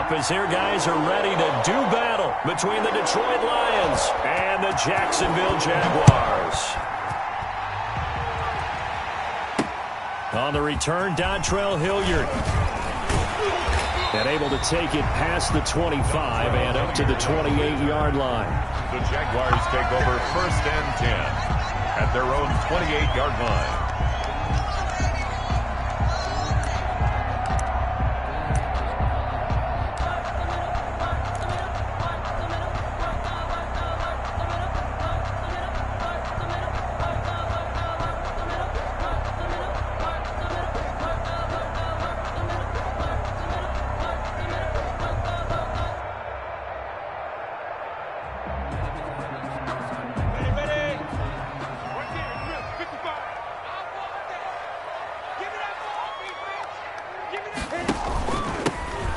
up as their guys are ready to do battle between the Detroit Lions and the Jacksonville Jaguars. On the return, Dontrell Hilliard. And able to take it past the 25 and up to the 28-yard line. The Jaguars take over 1st and 10 at their own 28-yard line.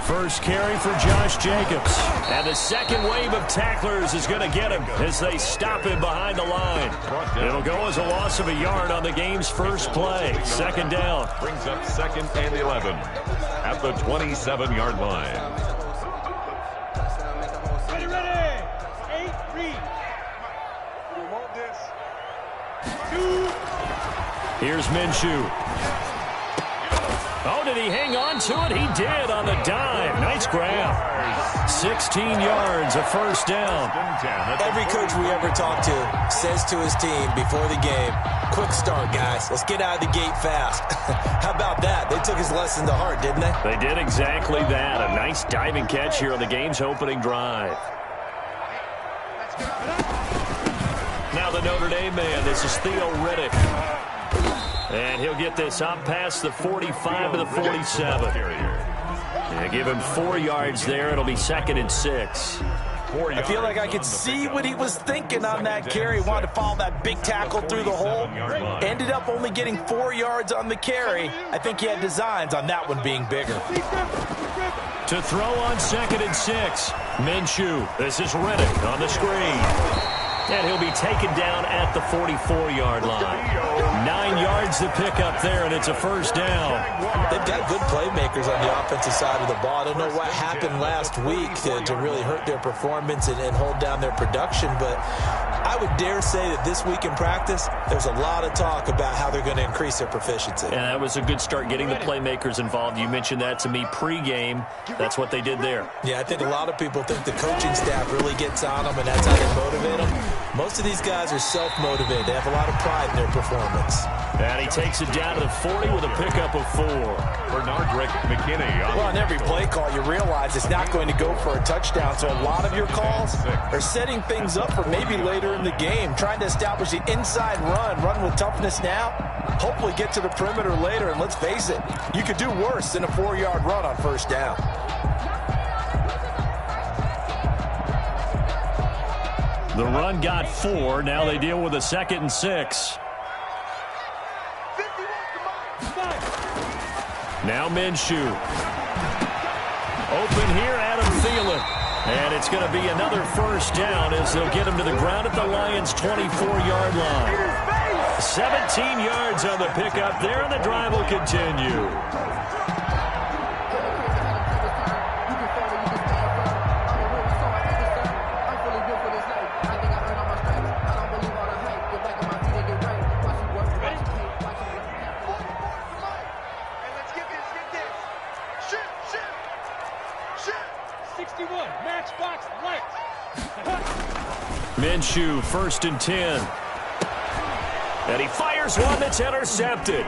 First carry for Josh Jacobs. And the second wave of tacklers is going to get him as they stop him behind the line. It'll go as a loss of a yard on the game's first play. Second down. Brings up 2nd and 11 at the 27-yard line. Ready. 8, read. You want this? 2. Here's Minshew. Oh, did he hang on to it? He did on the dive. Nice grab. 16 yards, a first down. Every coach we ever talk to says to his team before the game, quick start, guys. Let's get out of the gate fast. How about that? They took his lesson to heart, didn't they? They did exactly that. A nice diving catch here on the game's opening drive. Now the Notre Dame man. This is Theo Riddick. And he'll get this up past the 45 to the 47. Yeah, give him 4 yards there. It'll be 2nd and 6. I feel like I could see what he was thinking on that carry. He wanted to follow that big tackle through the hole. Ended up only getting 4 yards on the carry. I think he had designs on that one being bigger. To throw on 2nd and 6. Minshew. This is Riddick on the screen. And he'll be taken down at the 44-yard line. 9 yards to pick up there, and it's a first down. They've got good playmakers on the offensive side of the ball. I don't know what happened last week to really hurt their performance and hold down their production, but I would dare say that this week in practice, there's a lot of talk about how they're going to increase their proficiency. And that was a good start getting the playmakers involved. You mentioned that to me pregame. That's what they did there. Yeah, I think a lot of people think the coaching staff really gets on them, and that's how they motivate them. Most of these guys are self-motivated. They have a lot of pride in their performance. And he takes it down to the 40 with a pickup of 4. Bernard McKinney. Well, on every play call, you realize it's not going to go for a touchdown, so a lot of your calls are setting things up for maybe later in the game, trying to establish the inside run with toughness now, hopefully get to the perimeter later, and let's face it, you could do worse than a 4-yard run on first down. The run got 4. Now they deal with a 2nd and 6. Now Minshew. Open here, Adam Thielen. And it's going to be another first down as they'll get him to the ground at the Lions' 24-yard line. 17 yards on the pickup there, and the drive will continue. Minshew, 1st and 10. And he fires one that's intercepted.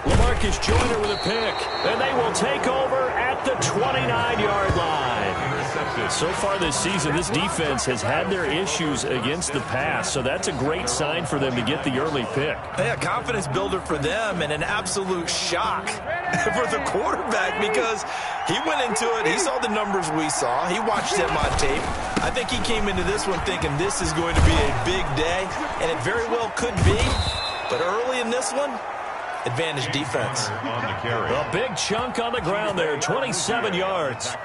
LaMarcus Joyner with a pick. And they will take over at the 29-yard line. So far this season, this defense has had their issues against the pass, so that's a great sign for them to get the early pick. Yeah, confidence builder for them and an absolute shock for the quarterback because he went into it. He saw the numbers we saw. He watched them on tape. I think he came into this one thinking this is going to be a big day, and it very well could be. But early in this one, advantage defense. On the carry. A big chunk on the ground there, 27 yards.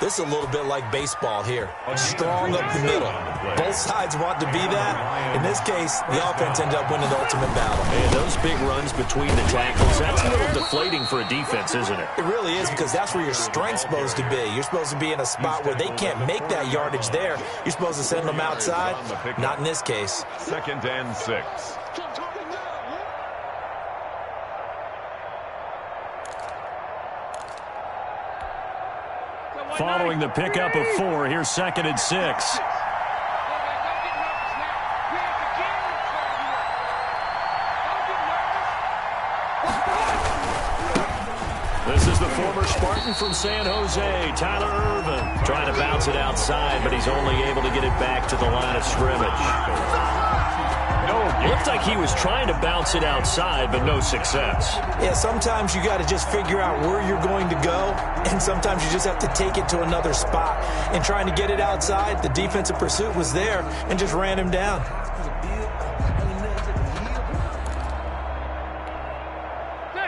This is a little bit like baseball here. Strong up the middle. Both sides want to be that. In this case, the offense ended up winning the ultimate battle. And those big runs between the tackles, that's a little deflating for a defense, isn't it? It really is, because that's where your strength's supposed to be. You're supposed to be in a spot where they can't make that yardage there. You're supposed to send them outside. Not in this case. 2nd and 6. Following the pickup of 4, here's 2nd and 6. This is the former Spartan from San Jose, Tyler Irvin, trying to bounce it outside, but he's only able to get it back to the line of scrimmage. Looked like he was trying to bounce it outside, but no success. Yeah, sometimes you got to just figure out where you're going to go, and sometimes you just have to take it to another spot. And trying to get it outside, the defensive pursuit was there and just ran him down.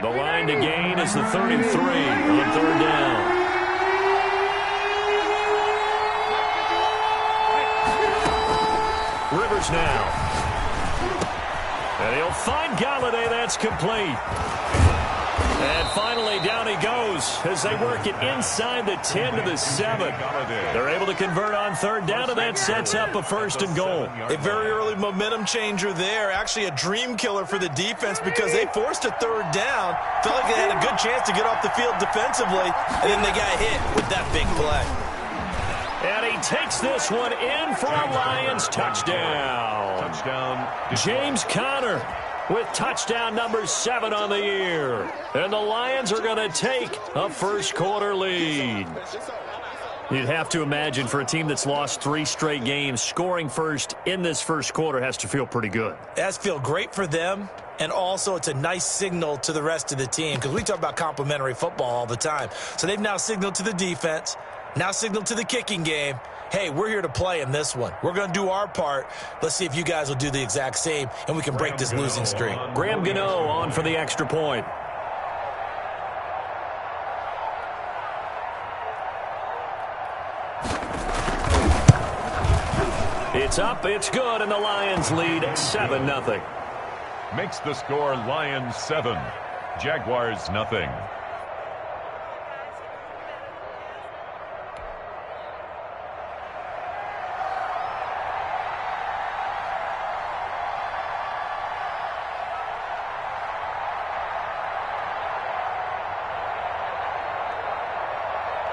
The line to gain is the 33 on 3rd down. Rivers now. And he'll find Galladay. That's complete. And finally, down he goes as they work it inside the 10 to the 7. They're able to convert on 3rd down, and that sets up a 1st and goal. A very early momentum changer there. Actually a dream killer for the defense, because they forced a 3rd down. Felt like they had a good chance to get off the field defensively, and then they got hit with that big play. And he takes this one in for a Lions touchdown. James Conner with touchdown number 7 on the year. And the Lions are going to take a 1st quarter lead. You'd have to imagine for a team that's lost 3 straight games, scoring first in this 1st quarter has to feel pretty good. It has to feel great for them, and also it's a nice signal to the rest of the team, because we talk about complimentary football all the time. So they've now signaled to the defense, now signaled to the kicking game, hey, we're here to play in this one. We're going to do our part. Let's see if you guys will do the exact same, and we can break this losing streak. Graham Gano on for the extra point. It's up, it's good, and the Lions lead 7-0. Makes the score Lions 7, Jaguars nothing.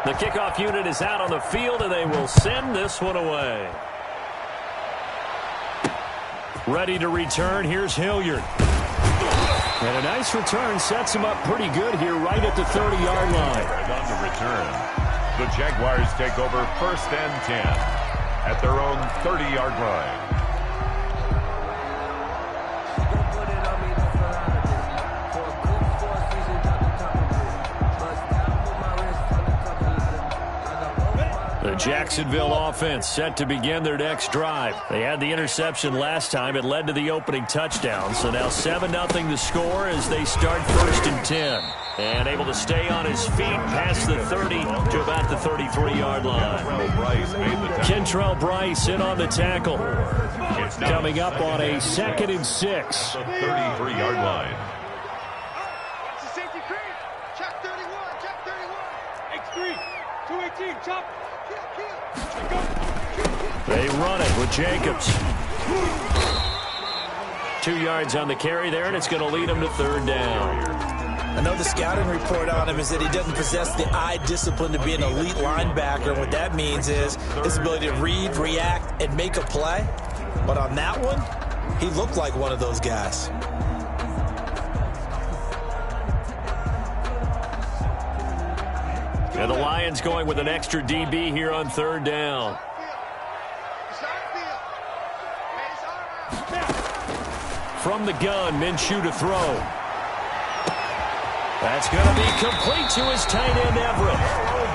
The kickoff unit is out on the field, and they will send this one away. Ready to return, here's Hilliard. And a nice return sets him up pretty good here right at the 30-yard line. Right on the return. The Jaguars take over 1st and 10 at their own 30-yard line. The Jacksonville offense set to begin their next drive. They had the interception last time. It led to the opening touchdown. So now 7-0 the score as they start 1st and 10. And able to stay on his feet past the 30 to about the 33-yard line. Kentrell Bryce in on the tackle. Coming up on a 2nd and 6. The 33-yard line. That's the safety cream. Check 31. Check 31. X3. 218. Chop. They run it with Jacobs. 2 yards on the carry there, and it's going to lead them to 3rd down. I know the scouting report on him is that he doesn't possess the eye discipline to be an elite linebacker. What that means is his ability to read, react, and make a play. But on that one, he looked like one of those guys. And the Lions going with an extra DB here on 3rd down. From the gun, Minshew to throw. That's going to be complete to his tight end, Everett.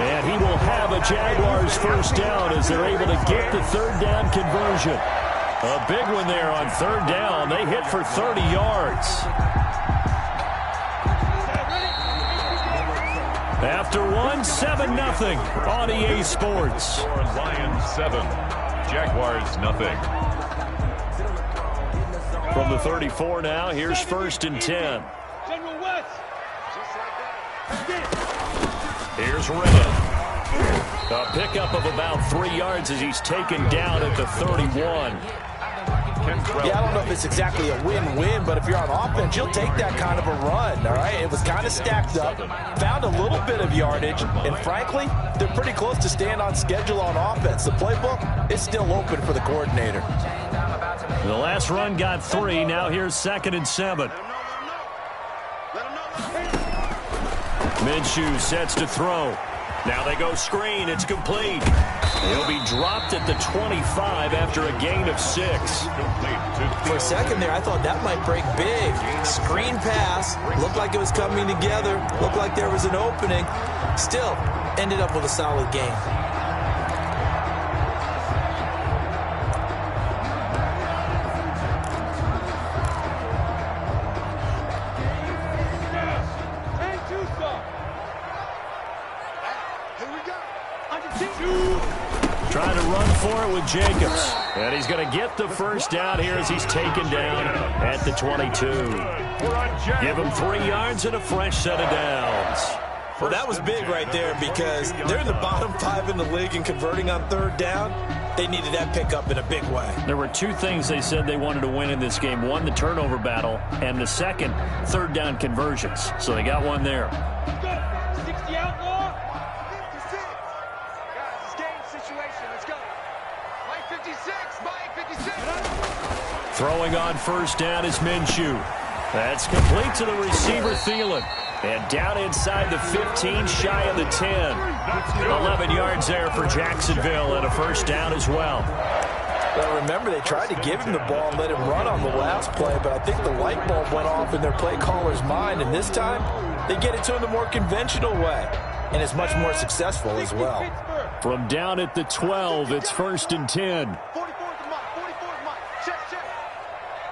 And he will have a Jaguars 1st down as they're able to get the 3rd down conversion. A big one there on 3rd down. They hit for 30 yards. After one, 7-0 on EA Sports. Lions 7, Jaguars nothing. From the 34 now, here's 1st and 10. General West. Here's Rennan. A pickup of about 3 yards as he's taken down at the 31. Yeah, I don't know if it's exactly a win-win, but if you're on offense, you'll take that kind of a run, all right? It was kind of stacked up, found a little bit of yardage, and frankly, they're pretty close to staying on schedule on offense. The playbook is still open for the coordinator. The last run got 3. Now here's 2nd and 7. Minshew sets to throw. Now they go screen. It's complete. He'll be dropped at the 25 after a gain of 6. For a second there, I thought that might break big. Screen pass. Looked like it was coming together. Looked like there was an opening. Still, ended up with a solid game. Trying to run for it with Jacobs. And he's going to get the first down here as he's taken down at the 22. Give him 3 yards and a fresh set of downs. Well, that was big right there because they're in the bottom 5 in the league and converting on 3rd down. They needed that pickup in a big way. There were 2 things they said they wanted to win in this game. One, the turnover battle, and the second, 3rd down conversions. So they got one there. 60 outlaw. 56. Guys, it's game situation. Let's go. Mike 56. Mike 56. Throwing on 1st down is Minshew. That's complete to the receiver, Thielen. And down inside the 15, shy of the 10. 11 yards there for Jacksonville and a 1st down as well. Well, remember, they tried to give him the ball and let him run on the last play, but I think the light bulb went off in their play caller's mind, and this time they get it to him the more conventional way, and it's much more successful as well. From down at the 12, it's 1st and 10. 44 to Mike. 44 to Mike. Check.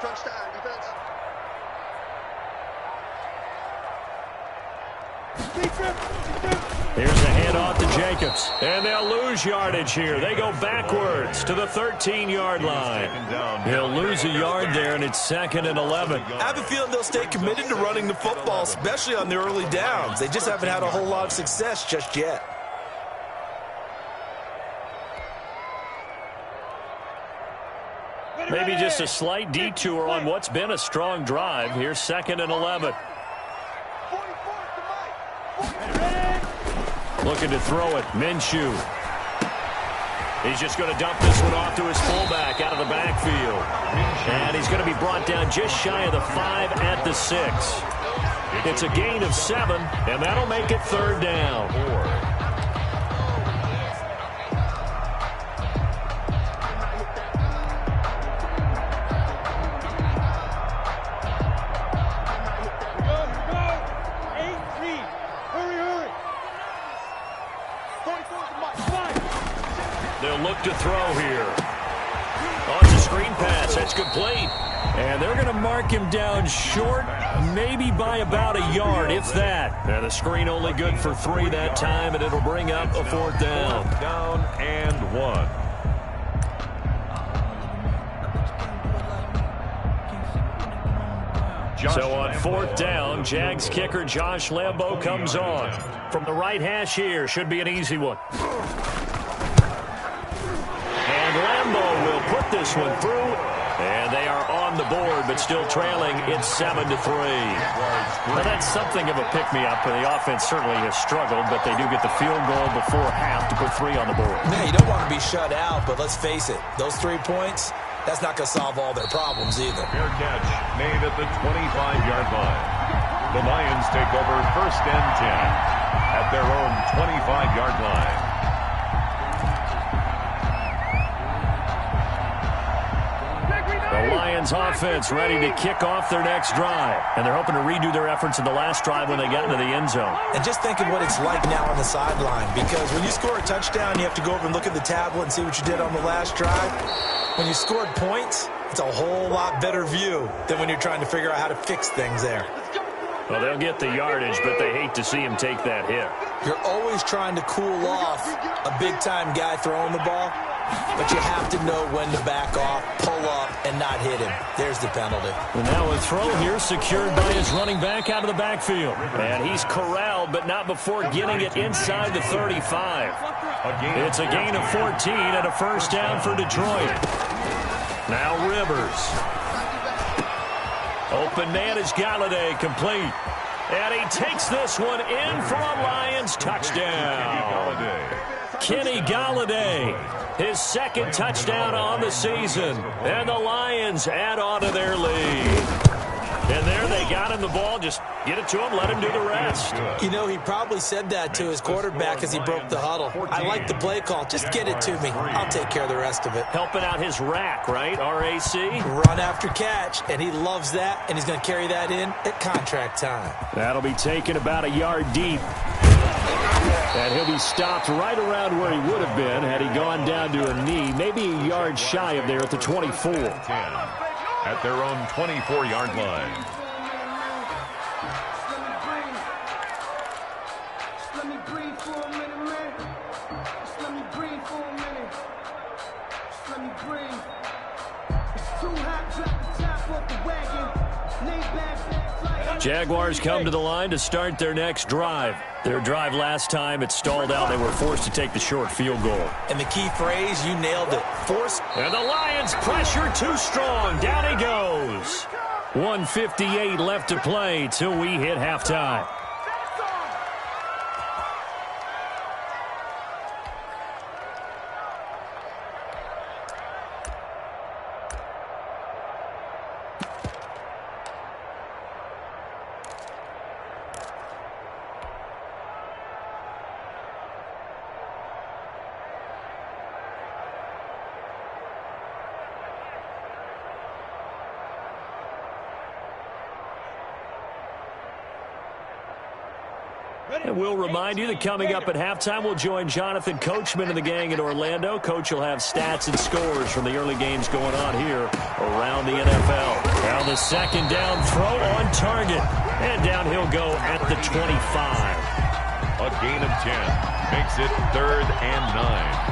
Crunch time, defense. Here's a handoff to Jacobs. And they'll lose yardage here. They go backwards to the 13-yard line. He'll lose a yard there, and it's 2nd and 11. I have a feeling they'll stay committed to running the football, especially on the early downs. They just haven't had a whole lot of success just yet. Maybe just a slight detour on what's been a strong drive. Here's 2nd and 11. Looking to throw it. Minshew. He's just going to dump this one off to his fullback out of the backfield. And he's going to be brought down just shy of the 5 at the 6. It's a gain of 7, and that'll make it 3rd down. They'll look to throw here. On the screen pass, that's complete. And they're going to mark him down short, maybe by about a yard, if that. And the screen only good for 3 that time, and it'll bring up a 4th down. Down and 1. So on 4th down, Jags kicker Josh Lambo comes on. From the right hash here, should be an easy one. And Lambo will put this one through. And they are on the board, but still trailing. It's 7-3. Now that's something of a pick-me-up. The offense certainly has struggled, but they do get the field goal before half to put 3 on the board. Yeah, you don't want to be shut out, but let's face it, those 3 points, that's not going to solve all their problems either. Fair catch made at the 25-yard line. The Lions take over 1st and 10 at their own 25-yard line. The Lions offense ready to kick off their next drive. And they're hoping to redo their efforts in the last drive when they got into the end zone. And just think of what it's like now on the sideline, because when you score a touchdown, you have to go over and look at the tablet and see what you did on the last drive. When you scored points, it's a whole lot better view than when you're trying to figure out how to fix things there. Well, they'll get the yardage, but they hate to see him take that hit. You're always trying to cool off a big-time guy throwing the ball, but you have to know when to back off, pull up, and not hit him. There's the penalty. And now a throw here secured by his running back out of the backfield. And he's corralled, but not before getting it inside the 35. It's a gain of 14 and a first down for Detroit. Now Rivers. Open man is Galladay, complete. And he takes this one in for a Lions touchdown. Kenny Galladay, his second touchdown on the season. And the Lions add on to their lead. And there they got him the ball. Just get it to him, let him do the rest. You know, he probably said that to his quarterback as he broke the huddle. I like the play call. Just get it to me. I'll take care of the rest of it. Helping out his rack, right? R-A-C? Run after catch, and he loves that, and he's going to carry that in at contract time. That'll be taken about a yard deep. And he'll be stopped right around where he would have been had he gone down to a knee, maybe a yard shy of there at the 24. At their own 24-yard line. Let me breathe for a minute, man. Just let me breathe for a minute. Just let me breathe. It's too hot, drop the top off the wagon. Lay back, flight. Jaguars come to the line to start their next drive. Their drive last time, it stalled out. They were forced to take the short field goal. And the key phrase, you nailed it. Force. And the Lions pressure too strong. Down he goes. 1:58 left to play till we hit halftime. And we'll remind you that coming up at halftime, we'll join Jonathan Coachman and the gang in Orlando. Coach will have stats and scores from the early games going on here around the NFL. Now the second down throw on target. And down he'll go at the 25. A gain of 10 makes it 3rd and 9.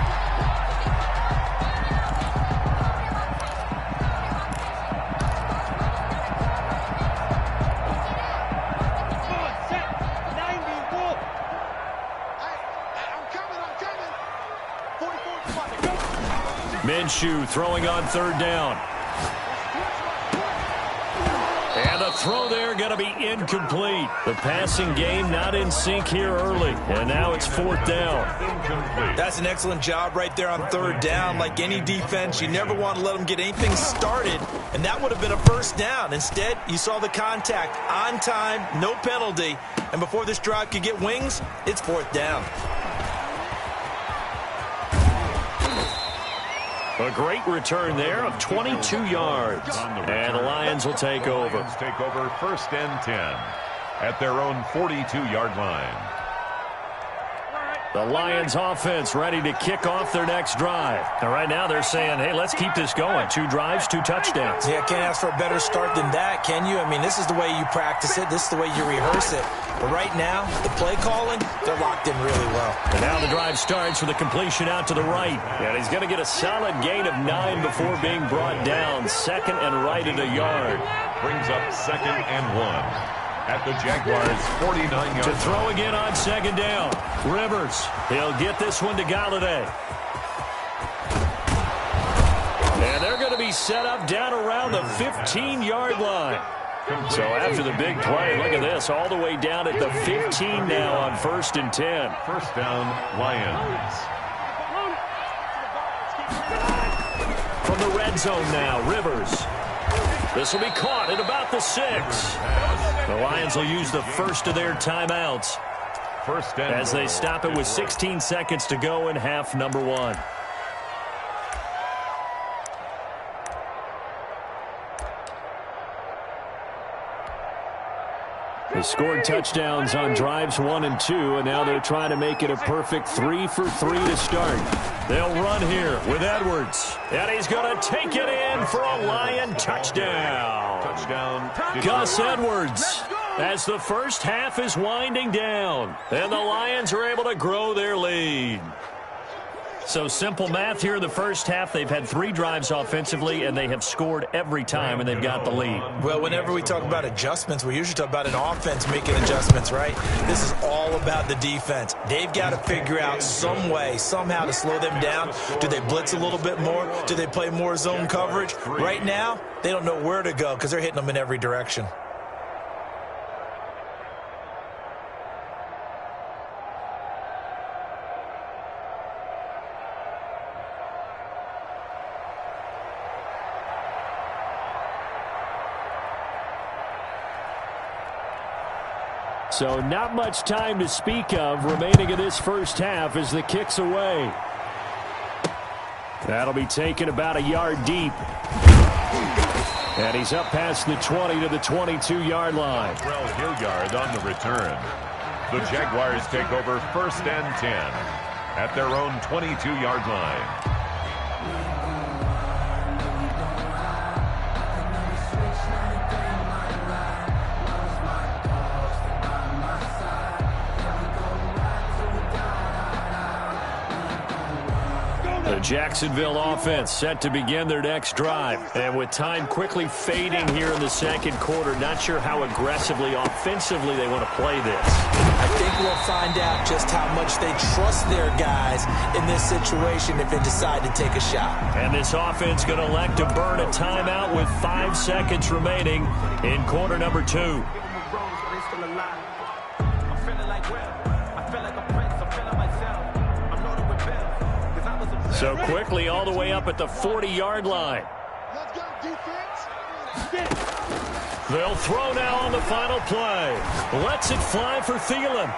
Minshew throwing on 3rd down. And the throw there going to be incomplete. The passing game not in sync here early. And now it's 4th down. That's an excellent job right there on 3rd down. Like any defense, you never want to let them get anything started. And that would have been a first down. Instead, you saw the contact on time, no penalty. And before this drive could get wings, it's 4th down. A great return there of 22 yards. And the Lions will take over. Lions take over 1st and 10 at their own 42-yard line. The Lions offense ready to kick off their next drive. And right now they're saying, hey, let's keep this going. 2 drives, 2 touchdowns. Yeah, can't ask for a better start than that, can you? I mean, this is the way you practice it. This is the way you rehearse it. But right now, the play calling, they're locked in really well. And now the drive starts with a completion out to the right. And he's going to get a solid gain of 9 before being brought down. 2nd and right at a yard. Brings up 2nd and 1. At the Jaguars' 49-yard to throw again on 2nd down. Rivers, he'll get this one to Galladay. And they're going to be set up down around the 15-yard line. So after the big play, look at this, all the way down at the 15 now on 1st and 10. 1st down, Lions. From the red zone now, Rivers. This will be caught at about the 6. The Lions will use the first of their timeouts as they stop it with 16 seconds to go in half number 1. They scored touchdowns on drives 1 and 2, and now they're trying to make it a perfect 3 for 3 to start. They'll run here with Edwards, and he's going to take it in for a Lion touchdown. Touchdown. Gus Edwards as the first half is winding down, and the Lions are able to grow their lead. So simple math here in the first half. They've had 3 drives offensively, and they have scored every time, and they've got the lead. Well, whenever we talk about adjustments, we usually talk about an offense making adjustments, right? This is all about the defense. They've got to figure out some way, somehow to slow them down. Do they blitz a little bit more? Do they play more zone coverage? Right now, they don't know where to go because they're hitting them in every direction. So not much time to speak of remaining in this first half as the kick's away. That'll be taken about a yard deep. And he's up past the 20 to the 22-yard line. Well, Hilliard on the return. The Jaguars take over 1st and 10 at their own 22-yard line. The Jacksonville offense set to begin their next drive. And with time quickly fading here in the second quarter, not sure how aggressively, offensively they want to play this. I think we'll find out just how much they trust their guys in this situation if they decide to take a shot. And this offense going to elect to burn a timeout with 5 seconds remaining in quarter number 2. So quickly all the way up at the 40-yard line. Let's go, defense. They'll throw now on the final play. Lets it fly for Thielen.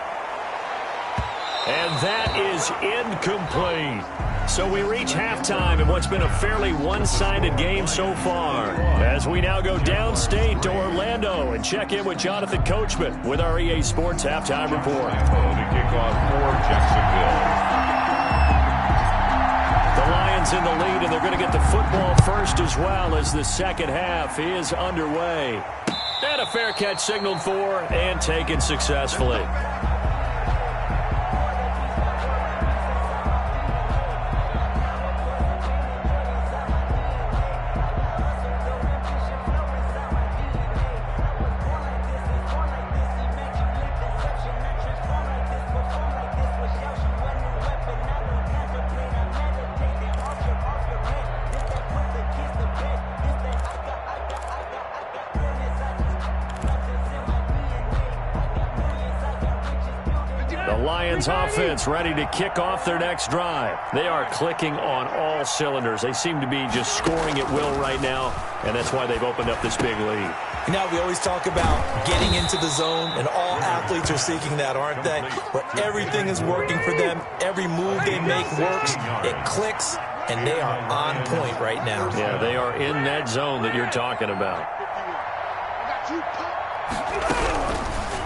And that is incomplete. So we reach halftime in what's been a fairly one-sided game so far. As we now go downstate to Orlando and check in with Jonathan Coachman with our EA Sports Halftime Report. To kick off for Jacksonville. The Lions in the lead, and they're going to get the football first as well as the second half is underway. And a fair catch signaled for and taken successfully. Offense ready to kick off their next drive. They are clicking on all cylinders. They seem to be just scoring at will right now, and that's why they've opened up this big lead. You know, we always talk about getting into the zone, and all athletes are seeking that, aren't they? Where everything is working for them, every move they make works, it clicks, and they are on point right now. Yeah, they are in that zone that you're talking about.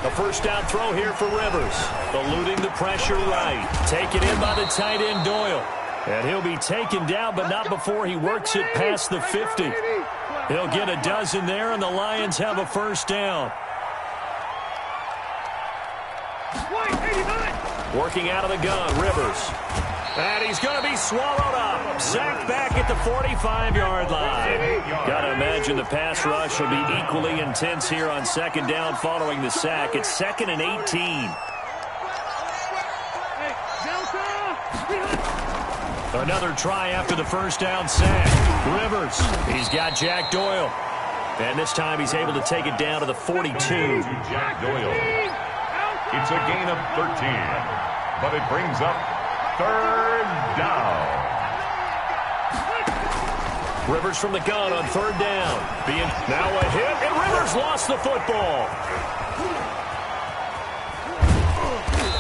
A first down throw here for Rivers. Eluding the pressure right. Taken in by the tight end Doyle. And he'll be taken down, but not before he works it past the 50. He'll get a dozen there, and the Lions have a first down. Working out of the gun, Rivers. And he's going to be swallowed up. Sacked back at the 45-yard line. Got to imagine the pass rush will be equally intense here on second down following the sack. It's 2nd and 18. Another try after the first down sack. Rivers, he's got Jack Doyle. And this time he's able to take it down to the 42. Jack Doyle. It's a gain of 13. But it brings up 3rd down. Rivers from the gun on 3rd down. Now a hit, and Rivers lost the football.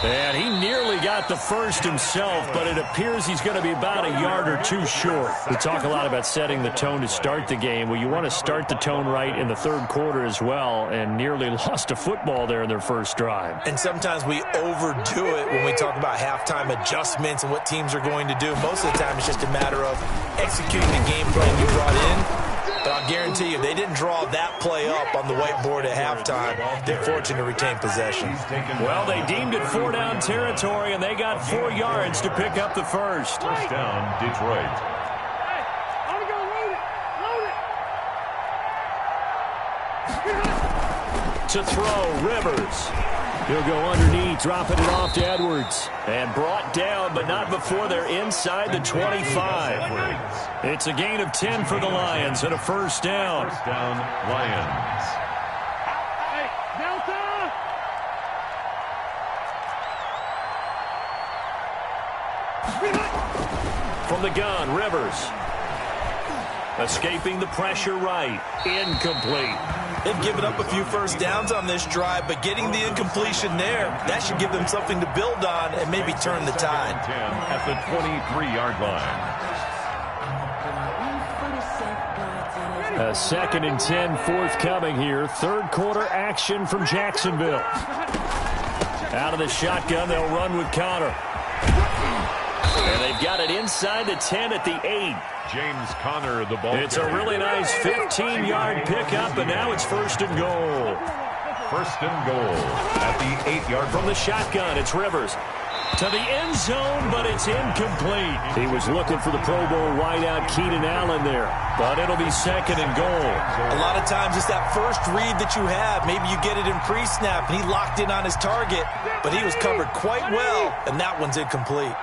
And he nearly got the first himself, but it appears he's going to be about a yard or 2 short. We talk a lot about setting the tone to start the game. Well, you want to start the tone right in the 3rd quarter as well, and nearly lost a football there in their first drive. And sometimes we overdo it when we talk about halftime adjustments and what teams are going to do. Most of the time it's just a matter of executing the game plan you brought in But I'll guarantee you, they didn't draw that play up on the whiteboard at halftime. They're fortunate to retain possession. Well, they deemed it 4-down territory, and they got 4 yards to pick up the first. First down, Detroit. To throw, Rivers. He'll go underneath, dropping it off to Edwards. And brought down, but not before they're inside the 25. It's a gain of 10 for the Lions and a first down. First down, Lions. From the gun, Rivers. Escaping the pressure right. Incomplete. They've given up a few first downs on this drive, but getting the incompletion there, that should give them something to build on and maybe turn the tide. 10 at the 23-yard line. A 2nd and 10 forthcoming here. Third quarter action from Jacksonville. Out of the shotgun, they'll run with Conner. And they've got it inside the 10 at the 8. James Conner, the ball. It's a really nice 15-yard pickup, and now it's first and goal. First and goal at the 8-yard from the shotgun. It's Rivers to the end zone, but it's incomplete. He was looking for the Pro Bowl wideout Keenan Allen there, but it'll be 2nd and goal. A lot of times it's that first read that you have. Maybe you get it in pre-snap, and he locked in on his target, but he was covered quite well, and that one's incomplete.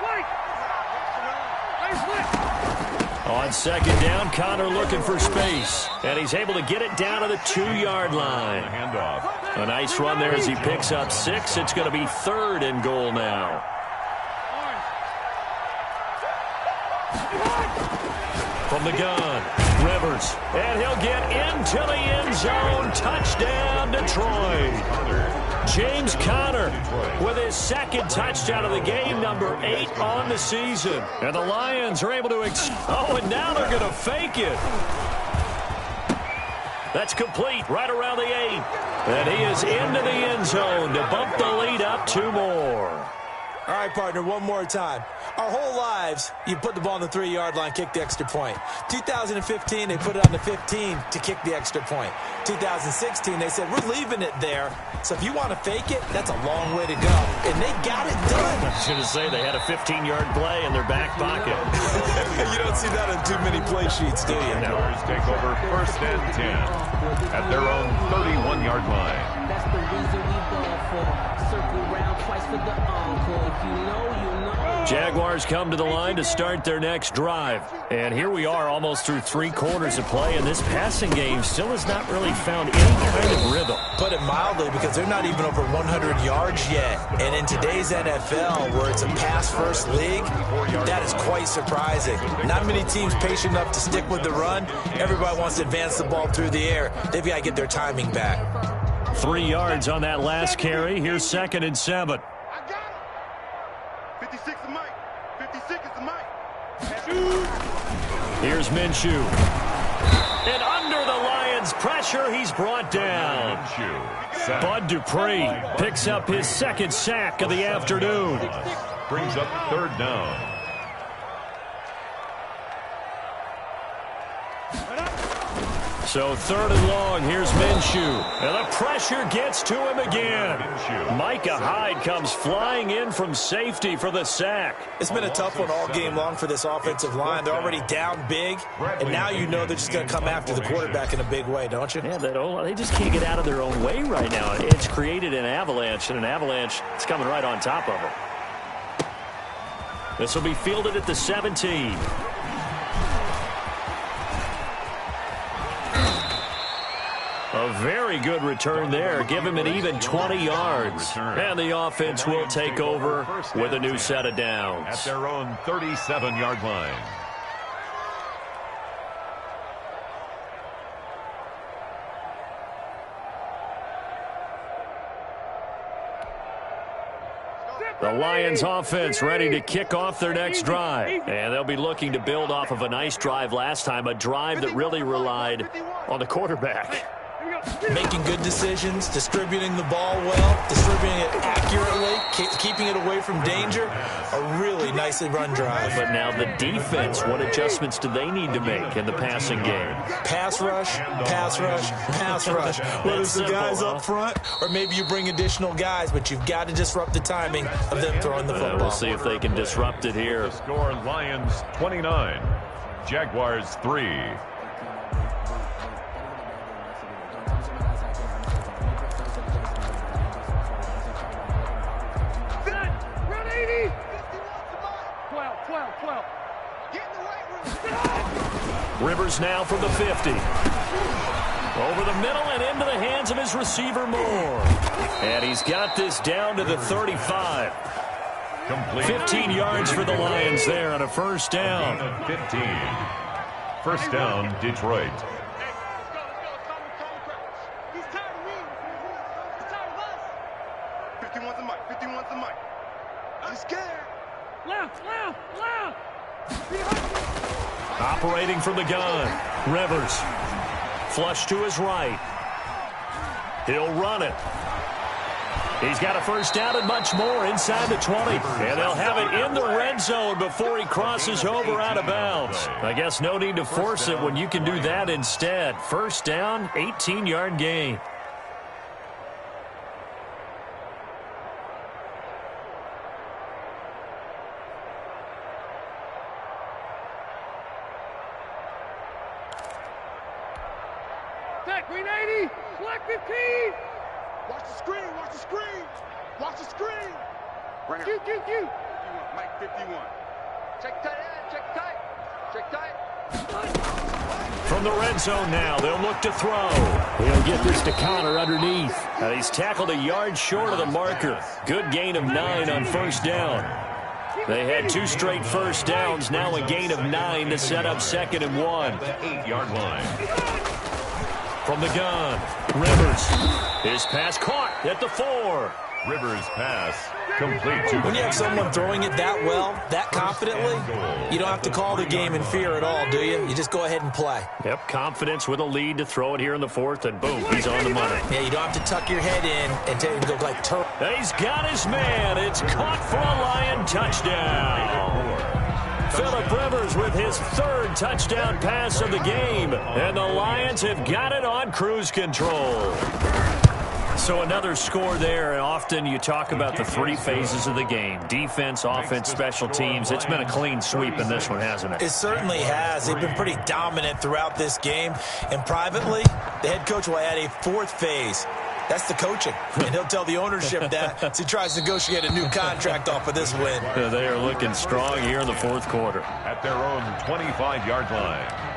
On 2nd down, Conner looking for space, and he's able to get it down to the 2-yard line. Handoff. A nice run there as he picks up 6. It's going to be 3rd and goal now. From the gun, Rivers, and he'll get into the end zone. Touchdown, Detroit. James Conner with his 2nd touchdown of the game, number 8 on the season. And the Lions are able to and now they're going to fake it. That's complete right around the 8. And he is into the end zone to bump the lead up 2 more. All right, partner, one more time. Our whole lives, you put the ball on the 3-yard line, kick the extra point. 2015, they put it on the 15 to kick the extra point. 2016, they said, we're leaving it there. So if you want to fake it, that's a long way to go. And they got it done. I was going to say they had a 15-yard play in their back pocket. You don't see that on too many play sheets, do you? Jaguars take over 1st and 10 at their own 31-yard line. That's the reason we ball for. Circle round twice for the encore. If you know, you know. Jaguars come to the line to start their next drive. And here we are almost through 3 quarters of play, and this passing game still has not really found any kind of rhythm. Put it mildly, because they're not even over 100 yards yet. And in today's NFL, where it's a pass-first league, that is quite surprising. Not many teams patient enough to stick with the run. Everybody wants to advance the ball through the air. They've got to get their timing back. 3 yards on that last carry. Here's 2nd and 7. 56 is Mike. 56 is Mike. Here's Minshew. And under the Lions' pressure, he's brought down. Bud Dupree picks up his 2nd sack of the afternoon. Brings up 3rd down. So 3rd and long, here's Minshew. And the pressure gets to him again. Micah Hyde comes flying in from safety for the sack. It's been a tough one all game long for this offensive line. They're already down big, and now you know they're just going to come after the quarterback in a big way, don't you? Yeah, they just can't get out of their own way right now. It's created an avalanche, and an avalanche is coming right on top of them. This will be fielded at the 17. A very good return there. Give him an even 20 yards. And the offense will take over with a new set of downs. At their own 37-yard line. The Lions offense ready to kick off their next drive. And they'll be looking to build off of a nice drive last time, a drive that really relied on the quarterback. making good decisions, distributing the ball well, distributing it accurately, keeping it away from danger. A really nicely run drive. But now the defense, what adjustments do they need to make in the passing game? Pass rush, pass rush, pass rush. Whether it's the guys up front or maybe you bring additional guys, but you've got to disrupt the timing of them throwing the football. We'll see if they can disrupt it here. The score, Lions 29, Jaguars 3. Run 80. 12. Get in the weight room. Rivers now from the 50. Over the middle and into the hands of his receiver Moore. And he's got this down to the 35. Complete. 15 yards for the Lions there on a first down. 15. First down, Detroit. Hey, let's go. Calm. He's tired of me. He's tired of us. 51's the mic. I'm scared. Left. Operating from the gun. Rivers. Flush to his right. He'll run it. He's got a first down and much more inside the 20. And they'll have it in the red zone before he crosses over out of bounds. I guess no need to force it when you can do that instead. First down, 18-yard gain. Green 80, black 15. Watch the screen. Bring it. Q. Mike 51. Check tight. From the red zone now, they'll look to throw. He'll get this to Connor underneath. He's tackled a yard short of the marker. Good gain of 9 on first down. They had 2 straight first downs, now a gain of 9 to set up 2nd and 1. The 8-yard line. From the gun, Rivers. His pass caught at the 4. Rivers pass complete to. When you have someone throwing it that well, that confidently, you don't have to call the game in fear at all, do you? You just go ahead and play. Yep, confidence with a lead to throw it here in the 4th, and boom, he's on the money. Yeah, you don't have to tuck your head in and go like turtle. He's got his man. It's caught for a Lion touchdown. Phillip Rivers with his 3rd touchdown pass of the game. And the Lions have got it on cruise control. So another score there. And often you talk about the 3 phases of the game. Defense, offense, special teams. It's been a clean sweep in this one, hasn't it? It certainly has. They've been pretty dominant throughout this game. And privately, the head coach will add a 4th phase. That's the coaching. And he'll tell the ownership that as he tries to negotiate a new contract off of this win. They are looking strong here in the 4th quarter. At their own 25-yard line.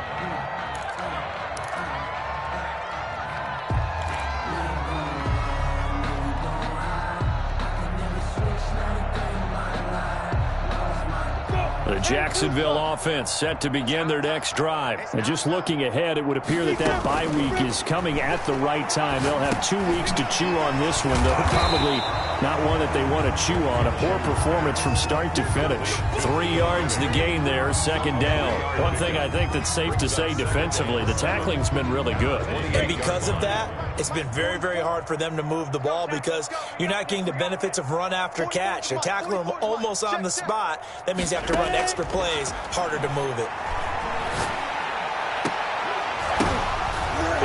The Jacksonville offense set to begin their next drive. And just looking ahead, it would appear that bye week is coming at the right time. They'll have 2 weeks to chew on this one, though probably not one that they want to chew on. A poor performance from start to finish. 3 yards the gain there, 2nd down. One thing I think that's safe to say defensively, the tackling's been really good. And because of that, it's been very, very hard for them to move the ball because you're not getting the benefits of run after catch. They're tackling them almost on the spot. That means you have to run extra plays, harder to move it.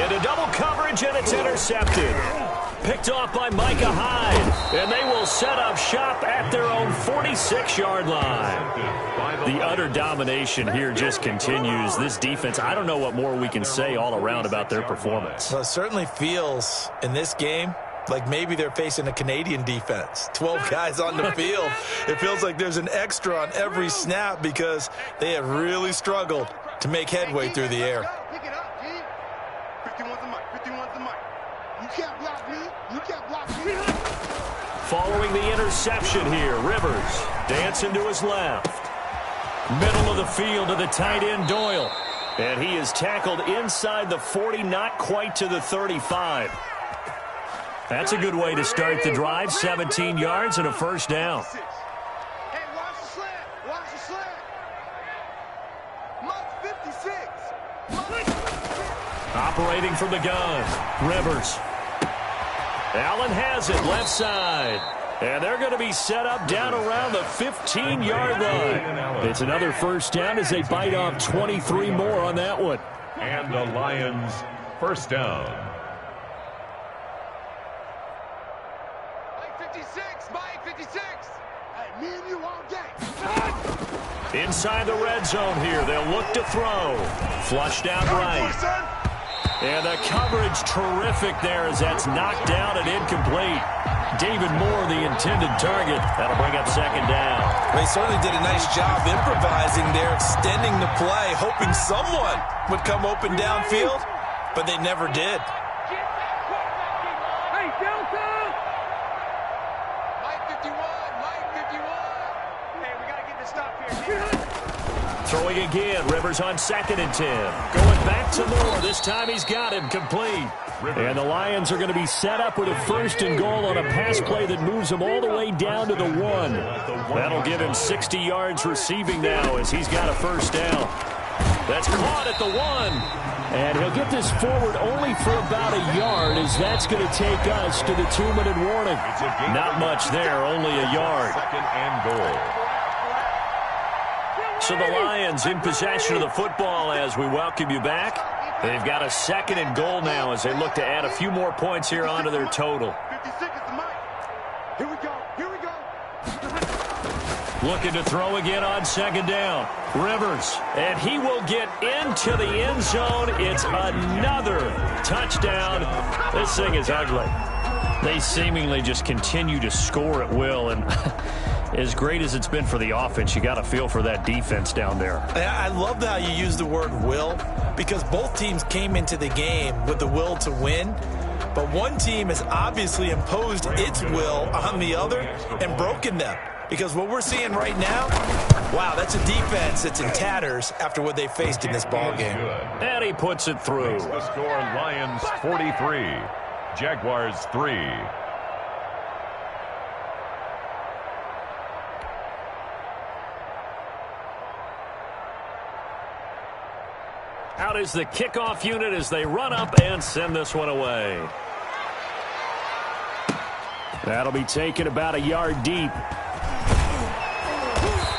Into double coverage, and it's intercepted. Picked off by Micah Hyde, and they will set up shop at their own 46-yard line. The utter domination here just continues. This defense, I don't know what more we can say all around about their performance. Well, it certainly feels in this game like maybe they're facing a Canadian defense. 12 guys on the field. It feels like there's an extra on every snap because they have really struggled to make headway through the air. Pick it up, G. 51's the mic. You can't block me. Following the interception here, Rivers dancing to his left. Middle of the field to the tight end, Doyle. And he is tackled inside the 40, not quite to the 35. That's a good way to start the drive. 17 yards and a first down. Hey, watch the slant. Mike 56. Operating from the gun, Rivers. Allen has it, left side. And they're going to be set up down around the 15-yard line. It's another first down as they bite off 23 more on that one. And the Lions first down. Mike 56, Mike 56. Hey, me and you all day. Inside the red zone here, they'll look to throw. Flushed out right. And the coverage terrific there as that's knocked down and incomplete. David Moore, the intended target. That'll bring up second down. They certainly did a nice job improvising there, extending the play, hoping someone would come open downfield, but they never did. Hey, Delta! Mike 51, Mike 51. Hey, we got to get this stop here. Throwing again, Rivers on 2nd and 10. Going back to Moore. This time he's got him complete. And the Lions are going to be set up with a 1st and goal on a pass play that moves him all the way down to the 1. That'll give him 60 yards receiving now as he's got a first down. That's caught at the 1. And he'll get this forward only for about a yard as that's going to take us to the 2-minute warning. Not much there, only a yard. 2nd and goal. So the Lions in possession of the football as we welcome you back. They've got a 2nd and goal now as they look to add a few more points here onto their total. 56 is the mic. Here we go. Here we go. Looking to throw again on 2nd down. Rivers, and he will get into the end zone. It's another touchdown. This thing is ugly. They seemingly just continue to score at will, and as great as it's been for the offense, you got to feel for that defense down there. I love how you use the word will, because both teams came into the game with the will to win, but one team has obviously imposed its will on the other and broken them. Because what we're seeing right now, wow, that's a defense that's in tatters after what they faced in this ballgame. And he puts it through. The score, Lions 43, Jaguars 3. Out is the kickoff unit as they run up and send this one away. That'll be taken about a yard deep.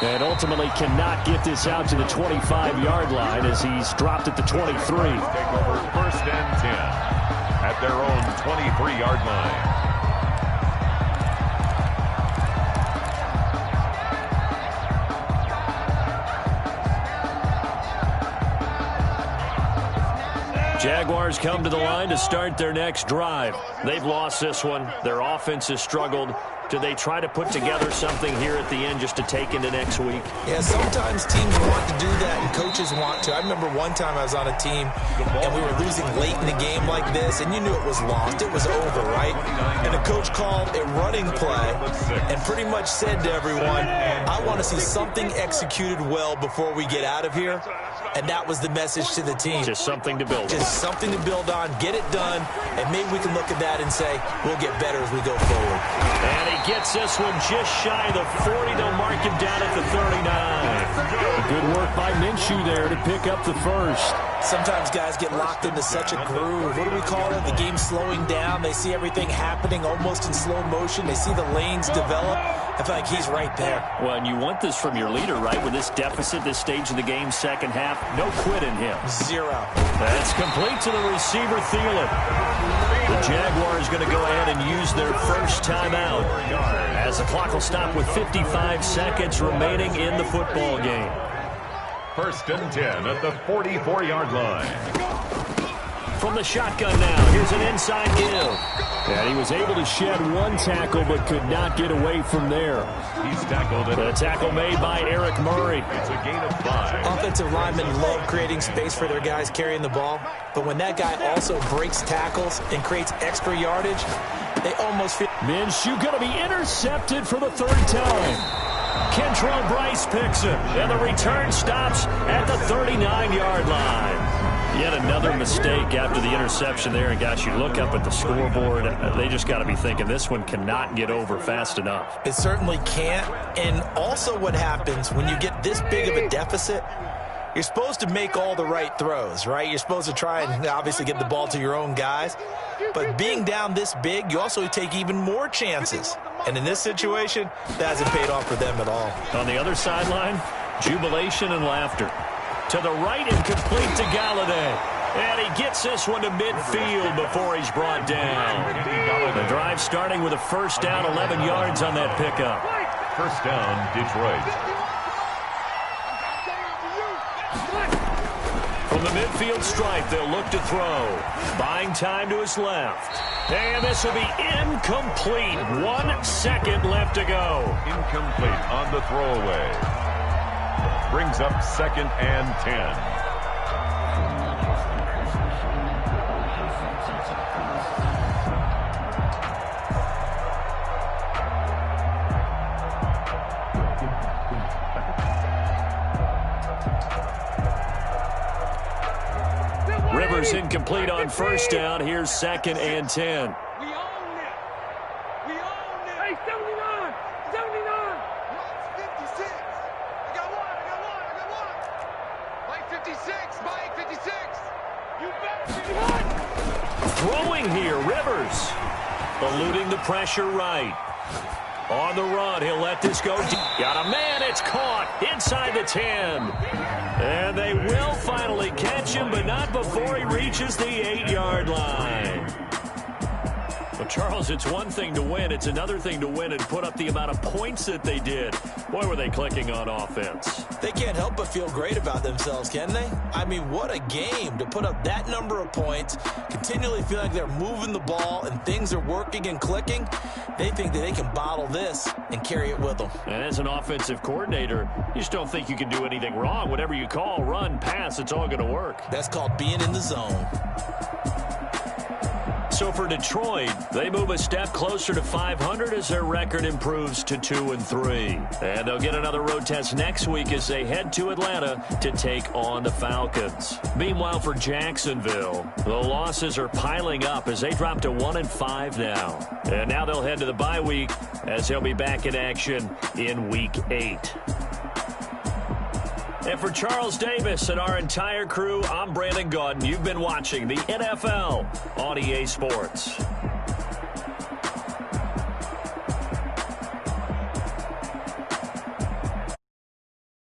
And ultimately cannot get this out to the 25-yard line as he's dropped at the 23. Take over 1st and 10 at their own 23-yard line. Jaguars come to the line to start their next drive. They've lost this one. Their offense has struggled. Do they try to put together something here at the end just to take into next week? Yeah, sometimes teams want to do that and coaches want to. I remember one time I was on a team and we were losing late in the game like this, and you knew it was lost. It was over, right? And the coach called a running play and pretty much said to everyone, I want to see something executed well before we get out of here. And that was the message to the team. Just something to build on. Just something to build on, get it done, and maybe we can look at that and say, we'll get better as we go forward. And he gets this one just shy of the 40. They'll mark him down at the 39. Good work by Minshew there to pick up the first. Sometimes guys get locked into such a groove. What do we call it? The game slowing down. They see everything happening almost in slow motion. They see the lanes develop. I feel like he's right there. Well, and you want this from your leader, right? With this deficit, this stage of the game, second half, no quit in him. Zero. That's complete to the receiver, Thielen. The Jaguars going to go ahead and use their first timeout as the clock will stop with 55 seconds remaining in the football game. 1st and 10 at the 44-yard line. From the shotgun now, here's an inside give. And he was able to shed one tackle but could not get away from there. He's tackled it. The tackle made by Eric Murray. It's a gain of 5. Offensive linemen love creating space for their guys carrying the ball, but when that guy also breaks tackles and creates extra yardage, they almost feel... Minshew going to be intercepted for the 3rd time. Kentrell Bryce picks it, and the return stops at the 39-yard line. Yet another mistake after the interception there, and gosh, you look up at the scoreboard, they just got to be thinking this one cannot get over fast enough. It certainly can't, and also what happens when you get this big of a deficit, You're supposed to make all the right throws, right? You're supposed to try and obviously get the ball to your own guys. But being down this big, you also take even more chances. And in this situation, that hasn't paid off for them at all. On the other sideline, jubilation and laughter. To the right and complete to Galladay. And he gets this one to midfield before he's brought down. The drive starting with a first down, 11 yards on that pickup. First down, Detroit. From the midfield stripe, they'll look to throw. Buying time to his left. And this will be incomplete. 1 second left to go. Incomplete on the throwaway. Brings up 2nd and 10. Rivers incomplete on first down. Here's 2nd and 10. We own it. We own it. Hey, 79. 79. Mine's 56. I got one. Mike 56. Mike 56. You better be one. Throwing here, Rivers. Eluding the pressure right. On the run, he'll let this go. Got a man, it's caught inside the 10. And they will finally catch him, but not before he reaches the 8-yard line. Well, Charles, it's one thing to win. It's another thing to win and put up the amount of points that they did. Boy, were they clicking on offense. They can't help but feel great about themselves, can they? I mean, what a game to put up that number of points, continually feel like they're moving the ball and things are working and clicking. They think that they can bottle this and carry it with them. And as an offensive coordinator, you just don't think you can do anything wrong. Whatever you call, run, pass, it's all going to work. That's called being in the zone. So for Detroit, they move a step closer to 500 as their record improves to 2-3. And they'll get another road test next week as they head to Atlanta to take on the Falcons. Meanwhile, for Jacksonville, the losses are piling up as they drop to 1-5 now. And now they'll head to the bye week as they'll be back in action in Week 8. And for Charles Davis and our entire crew, I'm Brandon Gaudin. You've been watching the NFL on EA Sports.